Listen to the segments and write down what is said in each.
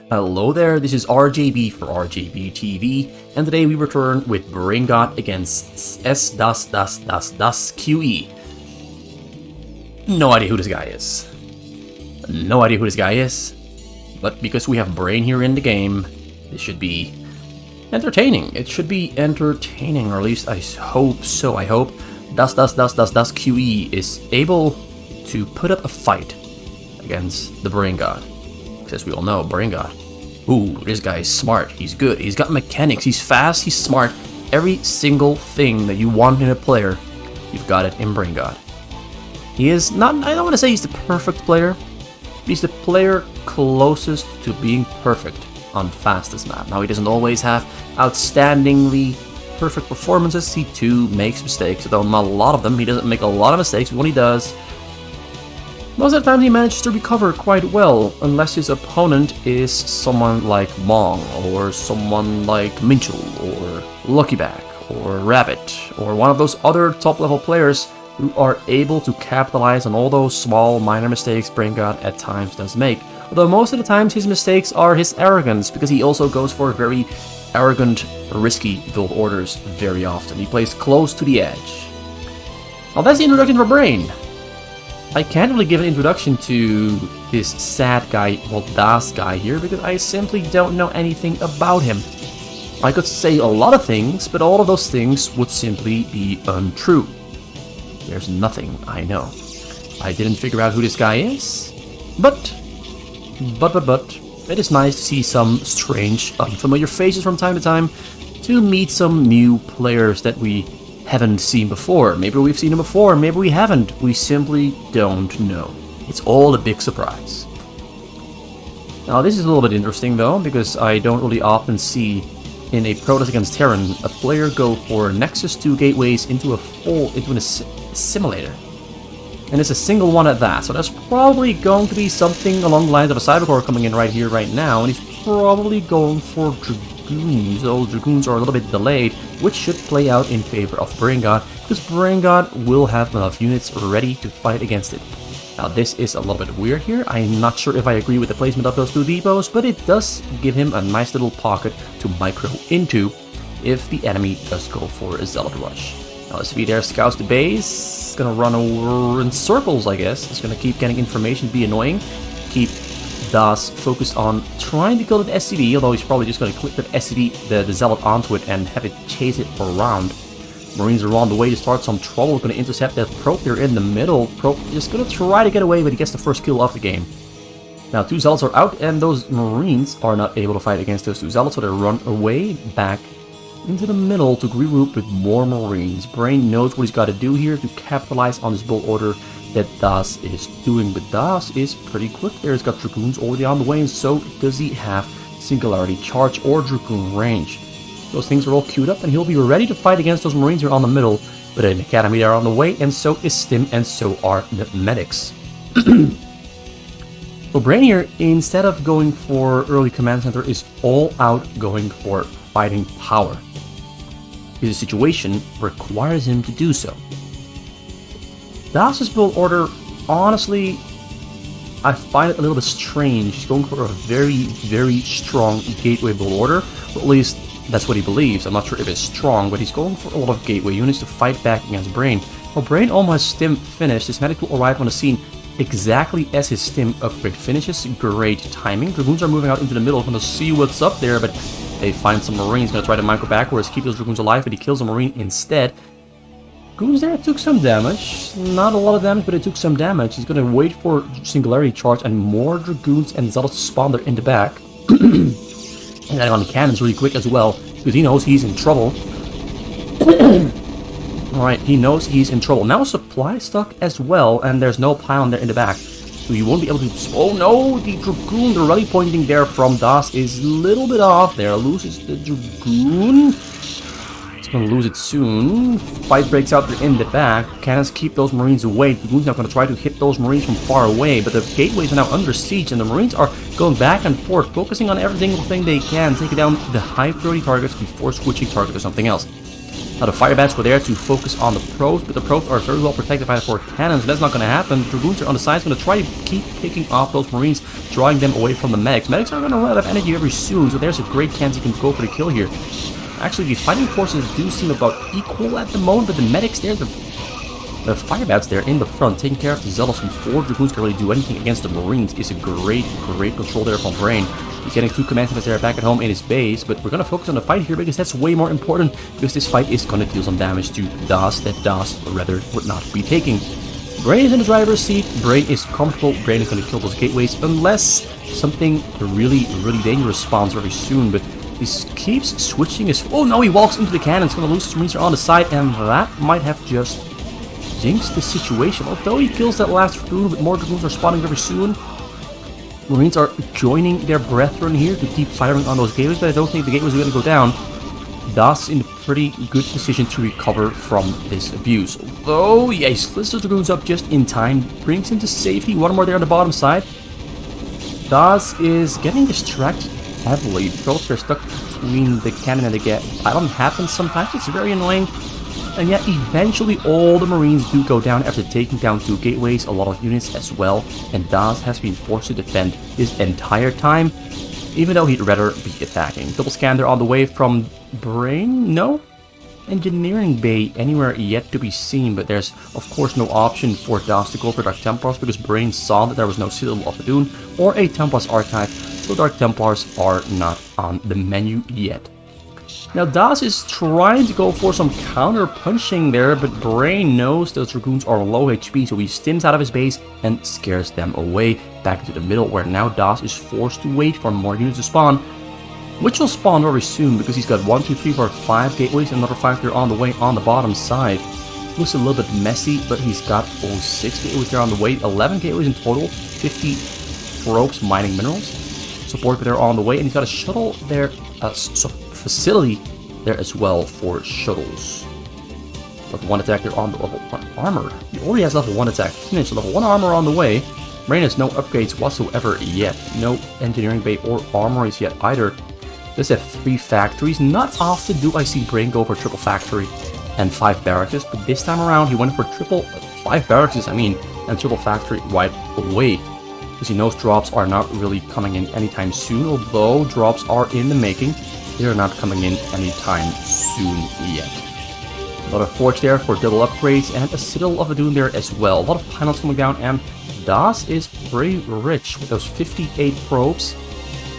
Hello there, this is RJB for RJB TV, and today we return with Brain God against DasDas QE. No idea who this guy is. No idea who this guy is. But because we have Brain here in the game, this should be entertaining. It should be entertaining, or at least I hope so. I hope DasDas QE is able to put up a fight against the Brain God. As we all know, Brain God. Ooh, this guy is smart. He's good. He's got mechanics. He's fast. He's smart. Every single thing that you want in a player, you've got it in Brain God. He is not, I don't want to say he's the perfect player. He's the player closest to being perfect on fastest map. Now, he doesn't always have outstandingly perfect performances. He too makes mistakes, though not a lot of them. He doesn't make a lot of mistakes, but when he does, most of the time he manages to recover quite well, unless his opponent is someone like Mong, or someone like Minchul, or Luckyback, or Rabbit, or one of those other top-level players who are able to capitalize on all those small, minor mistakes Brain God at times does make. Although most of the times his mistakes are his arrogance, because he also goes for very arrogant, risky build orders very often. He plays close to the edge. Now that's the introduction for Brain. I can't really give an introduction to this sad guy, well, Das guy here, because I simply don't know anything about him. I could say a lot of things, but all of those things would simply be untrue. There's nothing I know. I didn't figure out who this guy is, but it is nice to see some strange, unfamiliar faces from time to time, to meet some new players that we haven't seen before. Maybe we've seen him before, maybe we haven't. We simply don't know. It's all a big surprise. Now this is a little bit interesting though, because I don't really often see in a Protoss against Terran a player go for Nexus 2 gateways into a simulator. And it's a single one at that, so that's probably going to be something along the lines of a Cybercore coming in right here, right now, and he's probably going for Dragoons. Those Dragoons are a little bit delayed, which should play out in favor of Brain God, because Brain God will have enough units ready to fight against it. Now this is a little bit weird here. I'm not sure if I agree with the placement of those two depots, but it does give him a nice little pocket to micro into if the enemy does go for a Zealot Rush. Now this there scouts the base. It's gonna run over in circles, I guess. It's gonna keep getting information, be annoying. Keep Das focused on trying to kill that SCV, although he's probably just gonna click that SCV, the Zealot onto it, and have it chase it around. Marines are on the way to start some trouble. Gonna intercept that Probe here in the middle. Probe is gonna try to get away, but he gets the first kill of the game. Now two Zealots are out, and those Marines are not able to fight against those two Zealots, so they run away back into the middle to regroup with more Marines. Brain knows what he's got to do here to capitalize on this build order that Das is doing, but Das is pretty quick there. He's got Dragoons already on the way, and so does he have Singularity Charge or Dragoon range. Those things are all queued up, and he'll be ready to fight against those Marines here on the middle, but an Academy are on the way, and so is Stim, and so are the Medics. So Brain here, instead of going for early command center, is all out going for fighting power. The situation requires him to do so. Das' build order, honestly, I find it a little bit strange. He's going for a very, very strong gateway build order, or at least that's what he believes. I'm not sure if it's strong, but he's going for a lot of gateway units to fight back against Brain. Well, Brain almost has Stim finished. His medic will arrive on the scene exactly as his Stim upgrade finishes. Great timing. Dragoons are moving out into the middle, gonna see what's up there, but they find some Marines, gonna try to micro backwards, keep those Dragoons alive, but he kills a Marine instead. Dragoons there took some damage. Not a lot of damage, but it took some damage. He's gonna wait for Singularity Charge and more Dragoons and Zealots to spawn there in the back. And then on the cannons really quick as well, because he knows he's in trouble. Alright, he knows he's in trouble. Now supply stuck as well, and there's no pylon there in the back. So you won't be able to... Oh no, the Dragoon, the rally pointing there from Das is a little bit off there. Loses the Dragoon. He's going to lose it soon. Fight breaks out there in the back. Cannons keep those Marines away. Dragoon's now going to try to hit those Marines from far away, but the gateways are now under siege, and the Marines are going back and forth, focusing on every single thing they can, taking down the high priority targets before switching target to something else. Now the fire bats were there to focus on the probes, but the probes are very well protected by the 4 cannons, so that's not going to happen. The dragoons are on the side, going to try to keep picking off those marines, drawing them away from the medics. Medics are going to run out of energy very soon, so there's a great chance he can go for the kill here. Actually, the fighting forces do seem about equal at the moment, but the medics there, the fire bats there in the front, taking care of the zealots from 4 dragoons can really do anything against the marines is a great control there from Brain. He's getting 2 command centers there back at home in his base, but we're going to focus on the fight here because that's way more important, because this fight is going to deal some damage to DasDas that DasDas rather would not be taking. Brain is in the driver's seat, Brain is comfortable, Brain is going to kill those gateways unless something really dangerous spawns very soon, but he keeps switching his... Oh no, he walks into the cannon, he's going to lose his marines on the side, and that might have just jinxed the situation. Although he kills that last dragoon, but more dragoons are spawning very soon. Marines are joining their brethren here to keep firing on those gateways, but I don't think the gateways are going to go down. DasDas in a pretty good position to recover from this abuse. Although, yeah, he splits the dragoons up just in time, brings him to safety. One more there on the bottom side. DasDas is getting distracted heavily. Probes are stuck between the cannon and the gate. Pylon happens sometimes, it's very annoying. And yet, eventually, all the marines do go down after taking down 2 gateways, a lot of units as well, and DasDas has been forced to defend his entire time, even though he'd rather be attacking. Double scan there on the way from Brain? No? Engineering Bay anywhere yet to be seen, but there's, of course, no option for DasDas to go for Dark Templars, because Brain saw that there was no Citadel of Adun or a Templars archive, so Dark Templars are not on the menu yet. Now DasDas is trying to go for some counter punching there, but Brain knows those dragoons are low HP, so he stims out of his base and scares them away back into the middle, where now DasDas is forced to wait for more units to spawn, which will spawn very soon because he's got 1, 2, 3, 4, 5 gateways, and another 5 there on the way on the bottom side. Looks a little bit messy, but he's got 6 gateways there on the way, 11 gateways in total, 50 probes mining minerals, support there on the way, and he's got a shuttle there, facility there as well for shuttles. Level 1 attack there on the level 1 armor. He already has level 1 attack finished, so level 1 armor on the way. Brain has no upgrades whatsoever yet. No engineering bay or armories yet either. Does have 3 factories. Not often do I see Brain go for triple factory and 5 barracks, but this time around he went for 5 barracks, and triple factory right away. Because he knows drops are not really coming in anytime soon, although drops are in the making. They are not coming in anytime soon yet. Another forge there for double upgrades, and a Citadel of Adun there as well. A lot of panels coming down, and DasDas is pretty rich with those 58 probes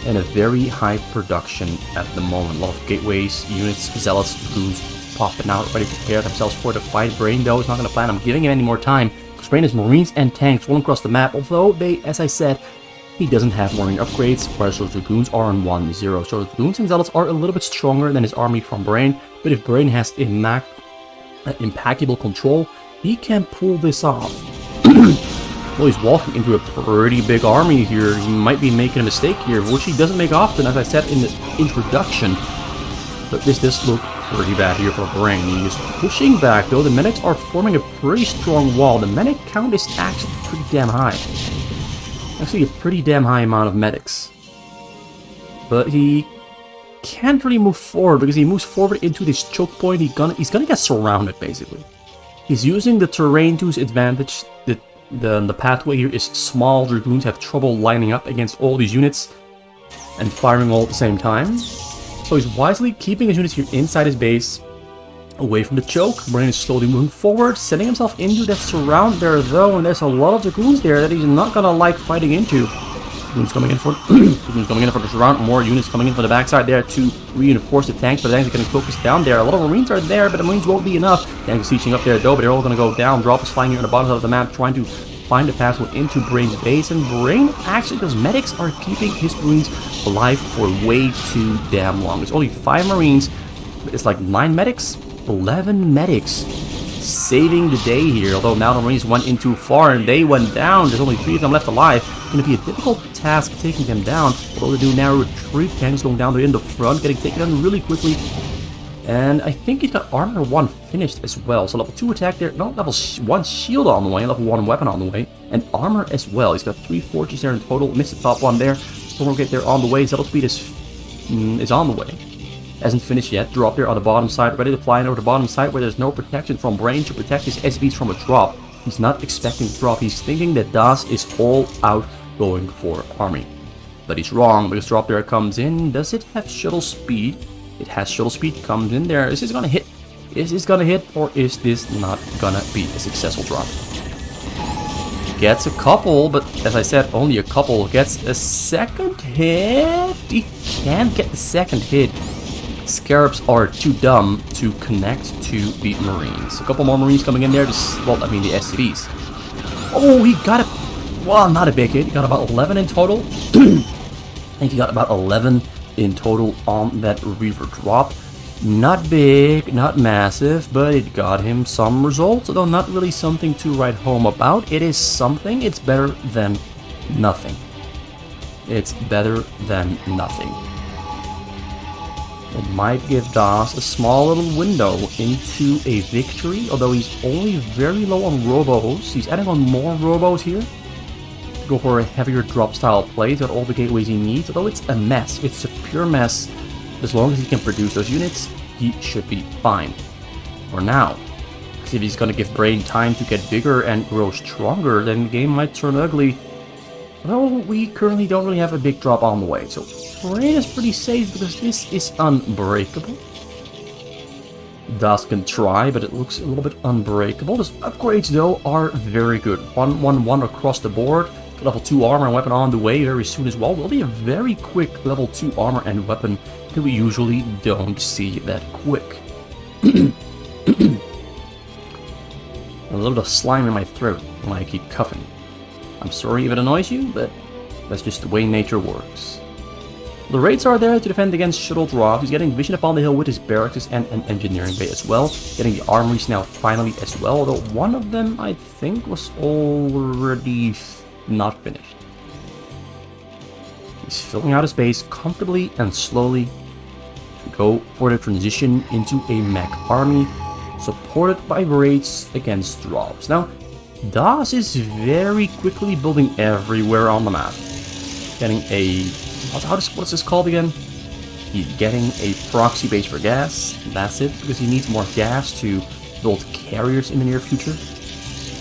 and a very high production at the moment. A lot of gateways, units, zealots, dragoons popping out, ready to prepare themselves for the fight. Brain, though, is not going to plan on giving him any more time, because Brain has marines and tanks rolling across the map, although they, as I said, he doesn't have marine upgrades, whereas those dragoons are on 1-0. So the dragoons and zealots are a little bit stronger than his army from Brain, but if Brain has impeccable control, he can pull this off. Well, he's walking into a pretty big army here. He might be making a mistake here, which he doesn't make often, as I said in the introduction. But this does look pretty bad here for Brain. He's pushing back, though. The medics are forming a pretty strong wall. The medic count is actually pretty damn high. Actually, a pretty damn high amount of medics. But he can't really move forward, because he moves forward into this choke point. He's gonna get surrounded, basically. He's using the terrain to his advantage. The pathway here is small. Dragoons have trouble lining up against all these units and firing all at the same time. So he's wisely keeping his units here inside his base, away from the choke. Brain is slowly moving forward, setting himself into that surround there, though, and there's a lot of dragoons there that he's not gonna like fighting into. Dragoons coming in for the surround, more units coming in from the backside there to reinforce the tanks, but the tanks are getting focused down there. A lot of marines are there, but the marines won't be enough. Tanks are sieging up there, though, but they're all gonna go down. Drop is flying here on the bottom of the map, trying to find a pathway into Brain's base, and Brain actually, because medics are keeping his marines alive for way too damn long. There's only 5 marines, but it's like 9 medics, 11 medics, saving the day here. Although now the marines went in too far and they went down. There's only 3 of them left alive. It's going to be a difficult task taking them down. Although they do now retreat. Tanks going down there in the front, getting taken down really quickly. And I think he's got armor 1 finished as well. So level 2 attack there, no, level 1 shield on the way, level 1 weapon on the way, and armor as well. He's got 3 forges there in total. Missed the top one there. Storm gate there on the way. Zealot speed is on the way. Hasn't finished yet. Drop there on the bottom side, ready to fly in over the bottom side where there's no protection from Brain to protect his SCVs from a drop. He's not expecting a drop. He's thinking that Das is all out going for army. But he's wrong, because drop there comes in. Does it have shuttle speed? It has shuttle speed, comes in there. Is this gonna hit? Is this gonna hit, or is this not gonna be a successful drop? Gets a couple, but as I said, only a couple. Gets a second hit. He can't get the second hit. Scarabs are too dumb to connect to the Marines. A couple more Marines coming in there. Well, I mean the SCVs. Oh, he got a... Well, not a big hit. He got about 11 in total. I think he got about 11 in total on that Reaver drop. Not big, not massive, but it got him some results, although not really something to write home about. It is something. It's better than nothing. It's better than nothing. It might give Das a small little window into a victory, although he's only very low on robos. He's adding on more robos here. Go for a heavier drop style play. He's got all the gateways he needs, although it's a mess. It's a pure mess. As long as he can produce those units, he should be fine. For now. Because if he's going to give Brain time to get bigger and grow stronger, then the game might turn ugly. Well, we currently don't really have a big drop on the way, so Brain is pretty safe because this is unbreakable. Das can try, but it looks a little bit unbreakable. Those upgrades, though, are very good. 1-1-1 across the board. Level 2 armor and weapon on the way very soon as well. Will be a very quick level 2 armor and weapon that we usually don't see that quick. A little bit of slime in my throat when I keep coughing. I'm sorry if it annoys you, but that's just the way nature works. The raids are there to defend against shuttle drops. He's getting vision upon the hill with his barracks and an engineering bay as well. Getting the armories now finally as well, although one of them I think was already not finished. He's filling out his base comfortably and slowly to go for the transition into a mech army supported by raids against drops. Now, Das is very quickly building everywhere on the map. Getting a... what's this called again? He's getting a proxy base for gas. That's it, because he needs more gas to build carriers in the near future.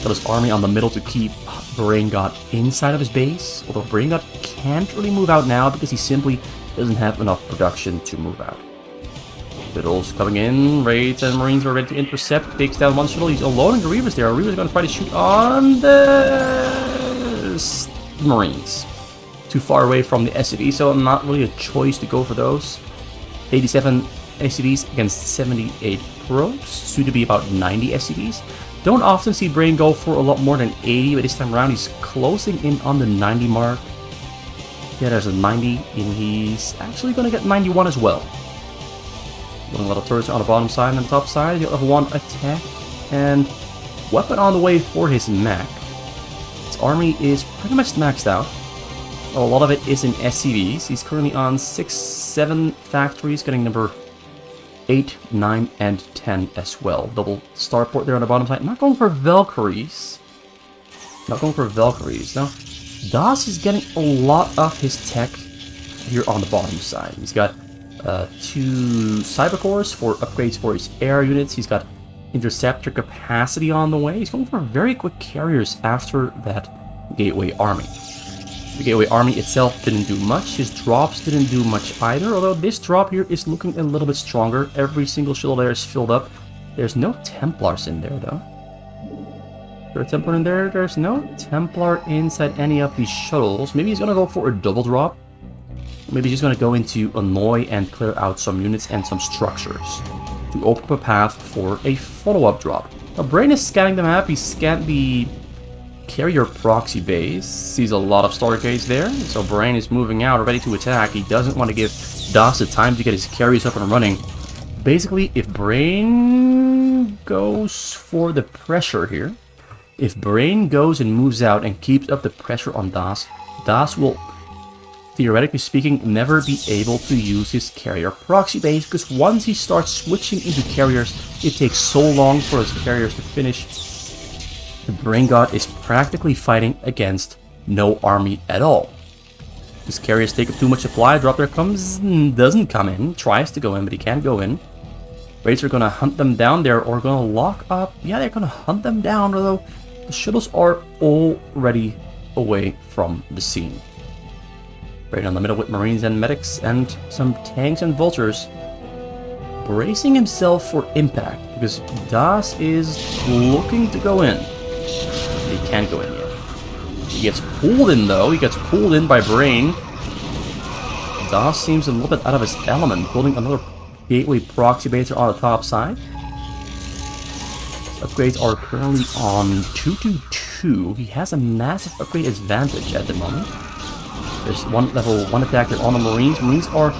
Got his army on the middle to keep Brain God inside of his base. Although Brain God can't really move out now because he simply doesn't have enough production to move out. Fiddles coming in. Raids and Marines are ready to intercept. Takes down one shuttle. He's unloading the Reavers there. Reavers are going to try to shoot on the Marines. Too far away from the SCV, so not really a choice to go for those. 87 SCVs against 78 probes. Soon to be about 90 SCVs. Don't often see Brain go for a lot more than 80, but this time around he's closing in on the 90 mark. Yeah, there's a 90, and he's actually going to get 91 as well. Got a lot of turrets on the bottom side and the top side. He'll have one attack and weapon on the way for his mech. His army is pretty much maxed out. A lot of it is in SCVs. He's currently on 6-7 factories, getting number 8, 9, and 10 as well. Double starport there on the bottom side. Not going for Valkyries. Not going for Valkyries. Now, Das is getting a lot of his tech here on the bottom side. He's got 2 cybercores for upgrades for his air units. He's got interceptor capacity on the way. He's going for very quick carriers after that Gateway Army. The Gateway Army itself didn't do much. His drops didn't do much either, although this drop here is looking a little bit stronger. Every single shuttle there is filled up. There's no Templars in there, though. Is there a Templar in there? There's no Templar inside any of these shuttles. Maybe he's going to go for a double drop. Maybe he's just going to go into annoy and clear out some units and some structures to open up a path for a follow-up drop. Now, Brain is scanning the map. He scanned the carrier proxy base. Sees a lot of Stargates there. So Brain is moving out, ready to attack. He doesn't want to give Das the time to get his carriers up and running. Basically, if Brain goes for the pressure here, if Brain goes and moves out and keeps up the pressure on Das, Das will, theoretically speaking, never be able to use his carrier proxy base, because once he starts switching into carriers, it takes so long for his carriers to finish. The Brain God is practically fighting against no army at all. His carriers take up too much supply. Drop there comes, doesn't come in. Tries to go in, but he can't go in. Raids are gonna hunt them down there or gonna lock up. Yeah, they're gonna hunt them down, although the shuttles are already away from the scene. Right on the middle with Marines and medics and some tanks and vultures. Bracing himself for impact because Das is looking to go in. He can't go in yet. He gets pulled in though. He gets pulled in by Brain. Das seems a little bit out of his element, building another gateway proxy baser on the top side. Upgrades are currently on 222. He has a massive upgrade advantage at the moment. There's one level 1 attack there on the Marines. Marines are...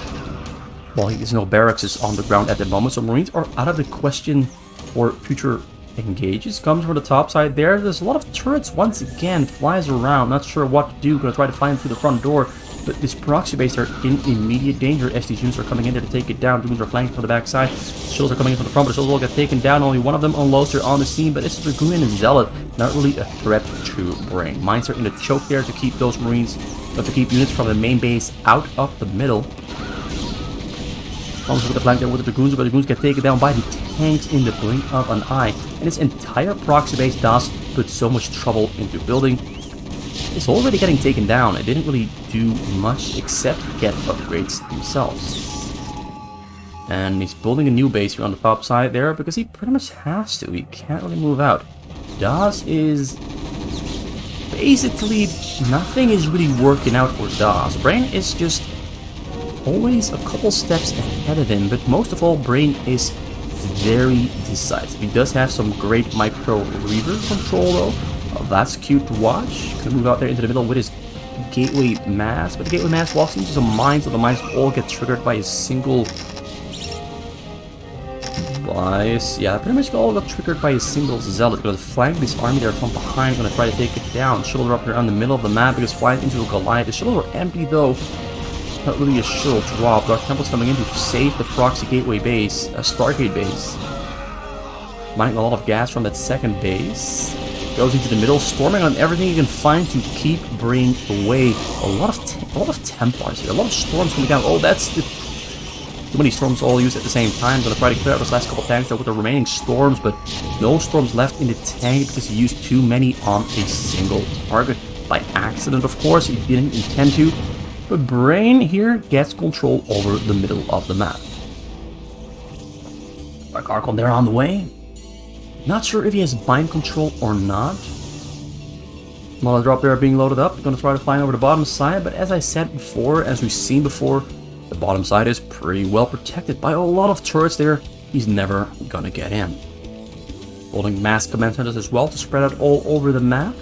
well, there's no barracks on the ground at the moment, so Marines are out of the question for future engages. Comes from the top side there. There's a lot of turrets once again. Flies around. Not sure what to do. Gonna try to find him through the front door. But this proxy base are in immediate danger as these units are coming in there to take it down. Dragoons are flanking from the back side. Shields are coming in from the front, but the shields will get taken down. Only one of them unloads. They're on the scene, but it's a Dragoon and a Zealot. Not really a threat to Brain. Mines are in the choke there to keep those Marines, to keep units from the main base out of the middle. Comes with the flank there with the Dragoons, but the Dragoons get taken down by the tanks in the blink of an eye. And this entire proxy base DasDas put so much trouble into building. It's already getting taken down. It didn't really do much except get upgrades themselves. And he's building a new base here on the top side there because he pretty much has to. He can't really move out. Das is... basically, nothing is really working out for Das. Brain is just always a couple steps ahead of him, but most of all, Brain is very decisive. He does have some great micro reaver control though. That's cute to watch. Could move out there into the middle with his gateway mass, but the gateway mass walks into some mines, so the mines all get triggered by a single yeah, pretty much all got triggered by a single Zealot. Gonna flank this army there from behind, gonna try to take it down. Shuttle up there on the middle of the map because flying into a Goliath. The shuttles are empty though. Not really a shuttle drop. Dark Temple's coming in to save the proxy gateway base, a Stargate base. Mining a lot of gas from that second base. Goes into the middle, storming on everything you can find to keep Brain away. A lot of Templars here, a lot of storms coming down. Oh, that's the... too many storms all used at the same time. Gonna try to clear out those last couple tanks there with the remaining storms, but no storms left in the tank because he used too many on a single target. By accident, of course, he didn't intend to. But Brain here gets control over the middle of the map. Dark Archon there on the way. Not sure if he has bind control or not. Molotov drop there being loaded up. Gonna try to fly over the bottom side, but as I said before, as we've seen before, the bottom side is pretty well protected by a lot of turrets there. He's never gonna get in. Holding mass command centers as well to spread out all over the map.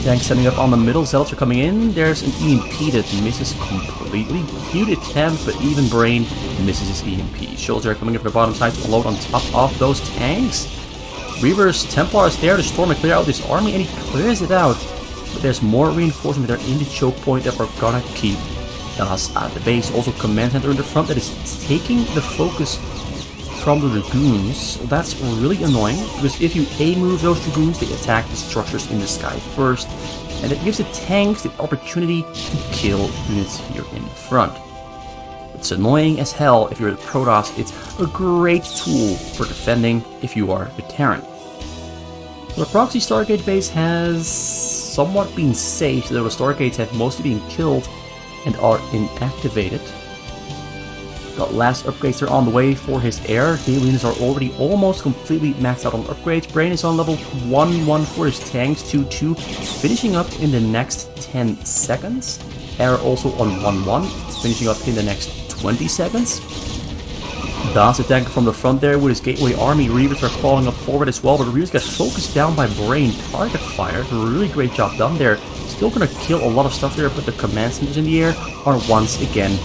Tanks setting up on the middle. Zealots are coming in. There's an EMP that misses completely. Cute attempt, but even Brain misses his EMP. Shields are coming in from the bottom side to unload on top of those tanks. Reavers, Templars there to storm and clear out this army, and he clears it out. But there's more reinforcement there in the choke point that are gonna keep Das at the base. Also command center in the front that is taking the focus from the Dragoons. That's really annoying because if you A-move those Dragoons, they attack the structures in the sky first, and it gives the tanks the opportunity to kill units here in the front. It's annoying as hell if you're the Protoss. It's a great tool for defending if you are the Terran. The proxy Stargate base has somewhat been saved, though the Stargates have mostly been killed and are inactivated. Got last upgrades are on the way for his air. Gateway units are already almost completely maxed out on upgrades. Brain is on level 1-1 for his tanks, 2-2, finishing up in the next 10 seconds. Air also on 1-1, finishing up in the next 20 seconds. Das attacking from the front there with his gateway army. Reavers are crawling up forward as well, but the Reavers get focused down by Brain. Target fire, really great job done there. Still gonna kill a lot of stuff there, but the command centers in the air are once again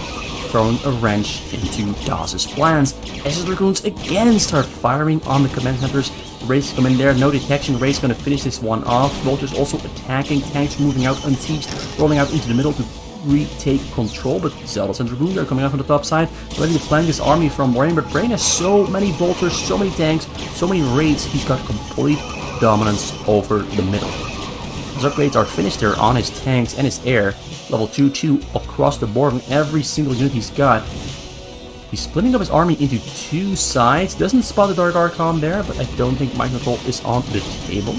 throwing a wrench into DasDas' plans as the Dragoons again start firing on the command centers. Rays come in there, no detection. Rays gonna finish this one off. Vultures also attacking, tanks moving out unsieged, rolling out into the middle to retake control, but Zealots and Dragoons are coming out from the top side, ready to flank this army from Brain, but Brain has so many Vultures, so many tanks, so many Raids, he's got complete dominance over the middle. His upgrades are finished there on his tanks and his air. Level 2-2 across the board on every single unit he's got. He's splitting up his army into two sides. Doesn't spot the Dark Archon there, but I don't think mind control is on the table.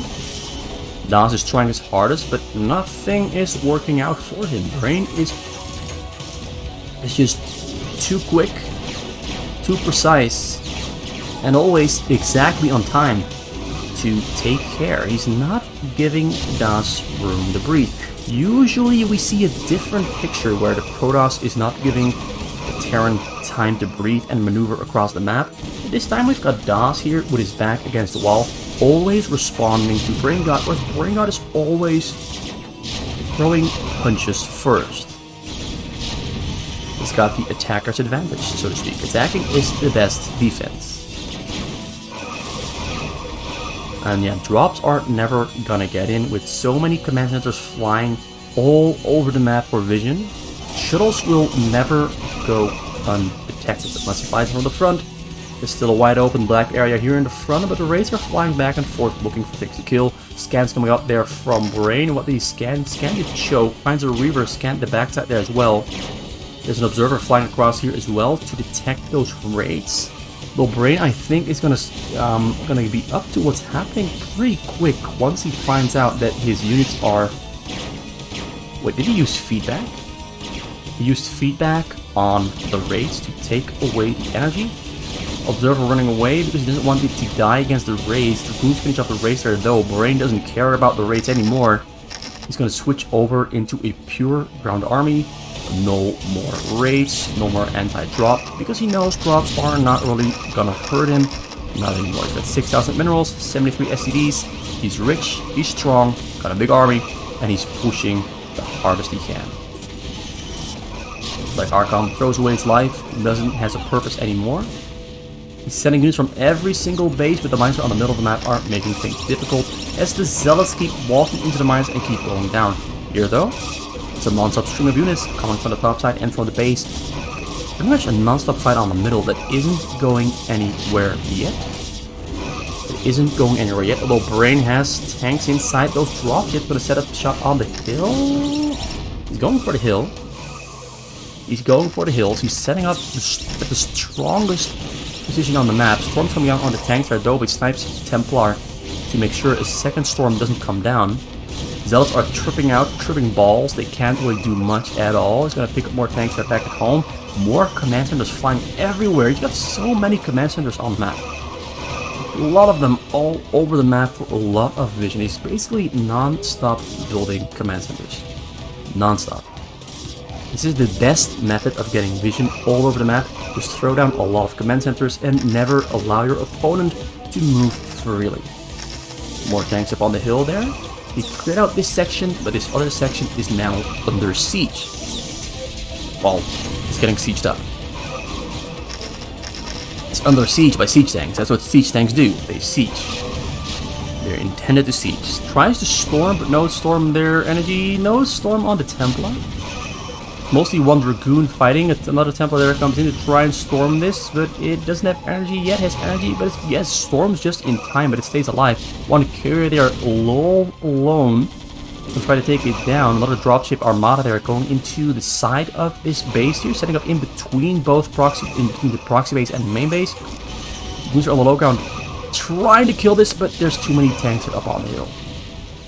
DasDas is trying his hardest, but nothing is working out for him. Brain is just too quick, too precise, and always exactly on time to take care. He's not giving DasDas room to breathe. Usually we see a different picture where the Protoss is not giving the Terran time to breathe and maneuver across the map. This time we've got DasDas here with his back against the wall, always responding to Brain God, whereas Brain God is always throwing punches first. He's got the attacker's advantage, so to speak. Attacking is the best defense. And yeah, drops are never gonna get in with so many command centers flying all over the map for vision. Shuttles will never go undetected unless he flies from the front. There's still a wide open black area here in the front, but the raids are flying back and forth looking for things to kill. Scans coming up there from Brain. What these scan the choke, finds a Reaver, scan the backside there as well. There's an observer flying across here as well to detect those raids. Though Brain, I think, is gonna be up to what's happening pretty quick once he finds out that his units are... Wait, did he use feedback? He used feedback on the raids to take away the energy. Observer running away because he doesn't want it to die against the raids. The goons finish off the raids there though. Brain doesn't care about the raids anymore. He's gonna switch over into a pure ground army. No more raids, no more anti-drop, because he knows drops are not really gonna hurt him. Not anymore. He's got 6,000 minerals, 73 SCDs. He's rich, he's strong, got a big army, and he's pushing the hardest he can. Like Archon throws away his life, has a purpose anymore. He's sending units from every single base, but the mines on the middle of the map are making things difficult as the Zealots keep walking into the mines and keep going down. Here though, it's a non-stop string of units coming from the top side and from the base. Pretty much a non-stop fight on the middle that isn't going anywhere yet. It isn't going anywhere yet, although Brain has tanks inside those dropships. Gonna set up shot on the hill. He's going for the hill. He's going for the hills. He's setting up at the strongest position on the map. Storm's coming out on the tanks there though, but snipes Templar to make sure a second storm doesn't come down. Zealots are tripping balls. They can't really do much at all. He's gonna pick up more tanks that are back at home. More command centers flying everywhere. He's got so many command centers on the map. A lot of them all over the map for a lot of vision. He's basically non-stop building command centers. Non-stop. This is the best method of getting vision all over the map. Just throw down a lot of command centers and never allow your opponent to move freely. More tanks up on the hill there. He cleared out this section, but this other section is now under siege. Well, it's getting sieged up. It's under siege by siege tanks. That's what siege tanks do. They siege. They're intended to siege. Tries to storm, but no storm their energy. No storm on the Templar. Mostly one Dragoon fighting. Another Templar there comes in to try and storm this, but it doesn't have energy yet. Has energy, but yes, storms just in time, but it stays alive. One carrier there alone to try to take it down. Another dropship armada there going into the side of this base here, setting up in between both the proxy base and main base. Goons are on the low ground, trying to kill this, but there's too many tanks up on the hill.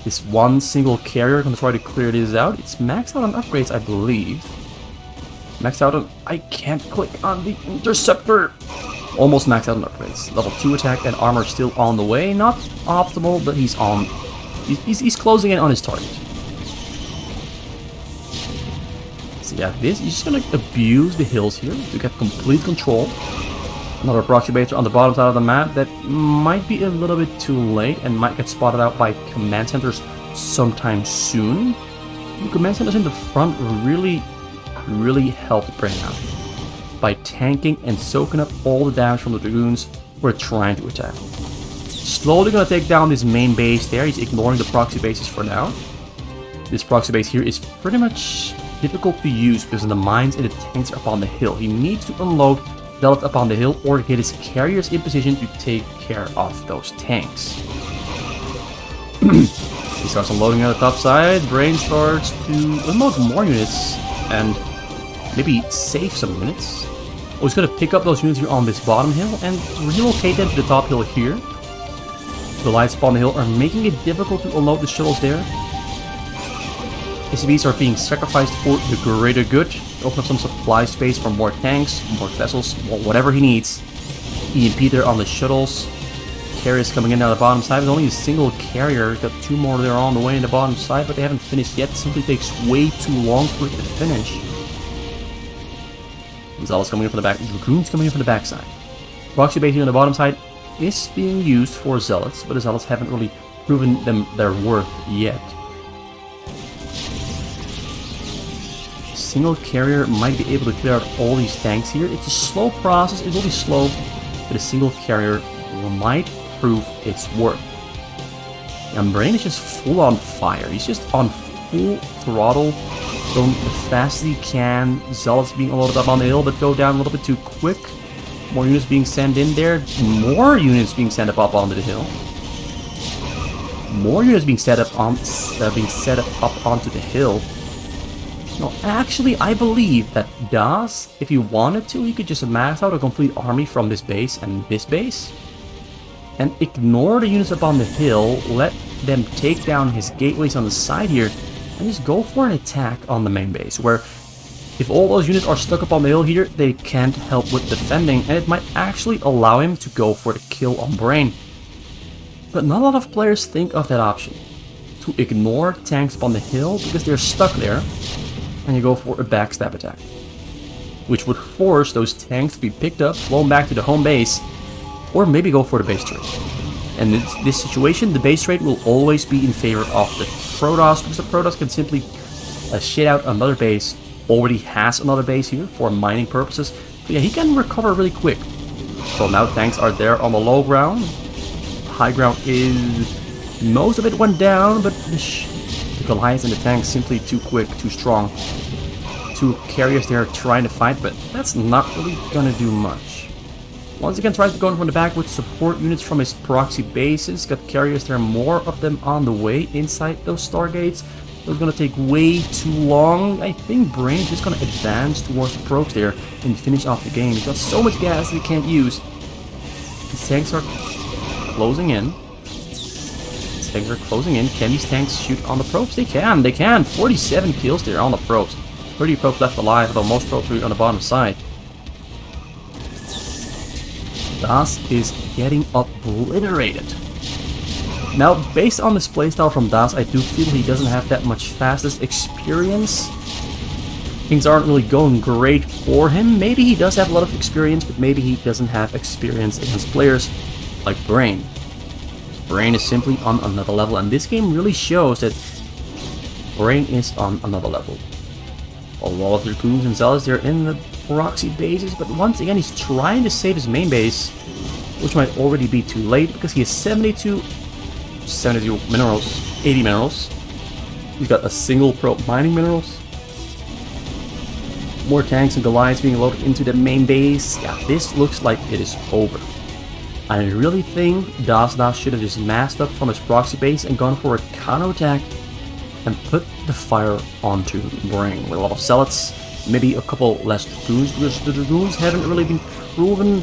This one single carrier gonna try to clear this out. It's maxed out on upgrades, I believe. Maxed out on... I can't click on the interceptor. Almost maxed out on upgrades. Level 2 attack and armor still on the way. Not optimal, but he's on... He's closing in on his target. So yeah, he's just gonna abuse the hills here to get complete control. Another proxy base on the bottom side of the map that might be a little bit too late and might get spotted out by command centers sometime soon. The command centers in the front really helped Brain out by tanking and soaking up all the damage from the Dragoons who are trying to attack. Slowly gonna take down this main base there. He's ignoring the proxy bases for now. This proxy base here is pretty much difficult to use because the mines and the tanks are up on the hill. He needs to unload Zealots up on the hill or get his carriers in position to take care of those tanks. He starts unloading on the top side. Brain starts to unload more units and maybe save some units. Oh, he's going to pick up those units here on this bottom hill and relocate them to the top hill here. The lights upon the hill are making it difficult to unload the shuttles there. SCVs are being sacrificed for the greater good. Open up some supply space for more tanks, more vessels, whatever he needs. EMP there on the shuttles. Carriers coming in down the bottom side. There's only a single carrier. Got 2 more there on the way in the bottom side, but they haven't finished yet. It simply takes way too long for it to finish. Zealots coming in from the back. Dragoons coming in from the backside. Proxy base here on the bottom side is being used for Zealots, but the Zealots haven't really proven them their worth yet. Single carrier might be able to clear out all these tanks here. It's a slow process. It will be slow, but a single carrier might prove its worth. And Brain is just full on fire. He's just on full throttle, going as fast as he can. Zealots being unloaded up on the hill, but go down a little bit too quick. More units being sent in there. More units being sent up onto the hill. More units being set up onto the hill. No, actually, I believe that DasDas, if he wanted to, he could just max out a complete army from this base and this base, and ignore the units up on the hill, let them take down his gateways on the side here, and just go for an attack on the main base, where if all those units are stuck up on the hill here, they can't help with defending, and it might actually allow him to go for the kill on Brain. But not a lot of players think of that option, to ignore tanks up on the hill because they're stuck there, and you go for a backstab attack, which would force those tanks to be picked up, flown back to the home base, or maybe go for the base turret. And in this situation, the base rate will always be in favor of the Protoss, because the Protoss can simply shit out another base, already has another base here for mining purposes. But yeah, he can recover really quick. So now tanks are there on the low ground. High ground is... most of it went down, but the Goliaths and the tanks simply too quick, too strong. 2 carriers there trying to fight, but that's not really gonna do much. Once again, tries to go in from the back with support units from his proxy bases. Got carriers there, more of them on the way inside those Stargates. It's gonna take way too long. I think Brain's just gonna advance towards the probes there and finish off the game. He's got so much gas that he can't use. These tanks are closing in. Tanks are closing in. Can these tanks shoot on the probes? They can. They can. 47 kills there on the probes. 30 probes left alive, although most probes are on the bottom side. DasDas is getting obliterated. Now, based on this playstyle from DasDas, I do feel he doesn't have that much fastest experience. Things aren't really going great for him. Maybe he does have a lot of experience, but maybe he doesn't have experience against players like Brain. Brain is simply on another level, and this game really shows that Brain is on another level. A lot of Dragoons and Zealots, they're in the proxy bases, but once again he's trying to save his main base, which might already be too late because he has 72 minerals, 80 minerals. He's got a single probe mining minerals. More tanks and Goliaths being loaded into the main base. Yeah, this looks like it is over. I really think DasDas should have just masked up from his proxy base and gone for a counterattack and put the fire onto Brain with a lot of Zealots, maybe a couple less Dragoons, because the Dragoons haven't really been proven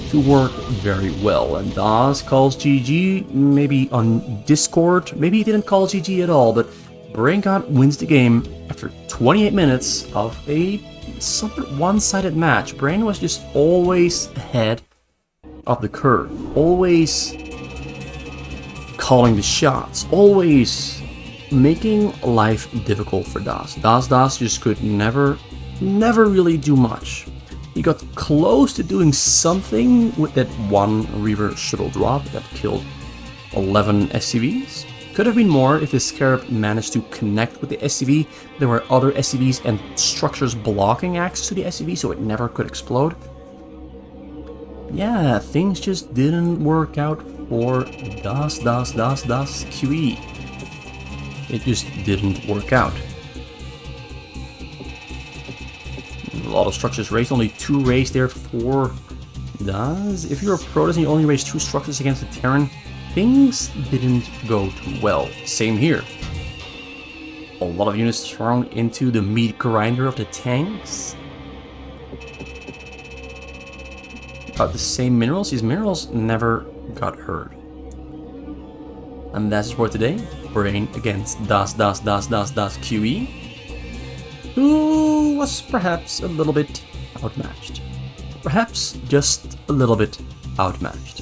to work very well. And DasDas calls GG, maybe on Discord, maybe he didn't call GG at all, but Brain wins the game after 28 minutes of a somewhat one-sided match. Brain was just always ahead of the curve, always calling the shots, always making life difficult for DasDas. DasDas just could never really do much. He got close to doing something with that one Reaver shuttle drop that killed 11 SCVs. Could have been more if the Scarab managed to connect with the SCV. There were other SCVs and structures blocking access to the SCV, so it never could explode. Yeah, things just didn't work out for DasDas QE. It just didn't work out. A lot of structures raised, only 2 raised there for DasDas. If you're a Protoss and you only raise 2 structures against a Terran, things didn't go too well. Same here. A lot of units thrown into the meat grinder of the tanks. About the same minerals. These minerals never got hurt. And that's it for today. Brain against DasDas QE, who was perhaps a little bit outmatched. Perhaps just a little bit outmatched.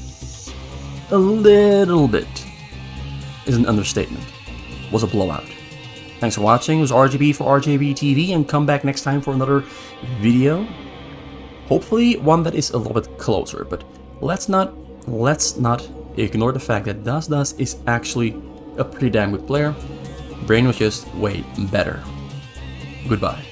A little bit is an understatement. Was a blowout. Thanks for watching. It was RGB for RGB TV, and come back next time for another video. Hopefully one that is a little bit closer, but let's not ignore the fact that DasDas is actually a pretty damn good player. Brain was just way better. Goodbye.